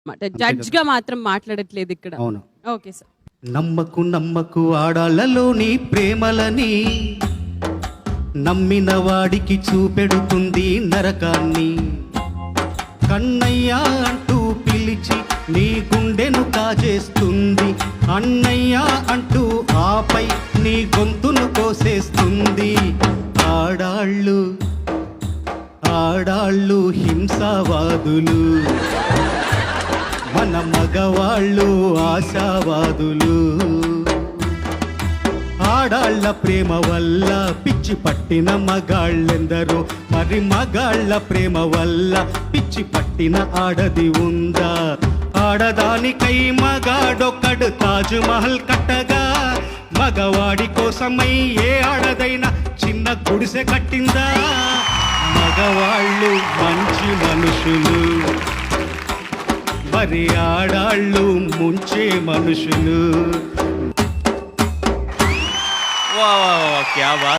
Judge గా మాత్రం మాట్లాడట్లేదు ఇక్కడ. అవును. Okay sir. నమ్మకు నమ్మకు ఆడాళ్ళలోని ప్రేమలని, నమ్మిన వాడికి చూపెడుతుంది నరకాన్ని. కన్నయ్య అంటూ పిలిచి నీ గుండెను కాజేస్తుంది, అన్నయ్య అంటూ ఆపై నీ గొంతును కోసేస్తుంది. ఆడాళ్ళు ఆడాళ్ళు హింసావాదులు, మన మగవాళ్ళు ఆశావాదులు. ఆడాళ్ళ ప్రేమ వల్ల పిచ్చి పట్టిన మగాళ్ళెందరో, మరి మగాళ్ళ ప్రేమ వల్ల పిచ్చి పట్టిన ఆడది ఉందా? ఆడదానికై మగాడొక్కడు తాజ్ మహల్ కట్టగా, మగవాడి కోసమై ఏ ఆడదైనా చిన్న గుడిసె కట్టిందా? మగవాళ్ళు మంచి మనుషులు, మరి ఆడాళ్ళు ముంచే మనుషులు. వాహ్ వాహ్ వాహ్, క్యా బాత్.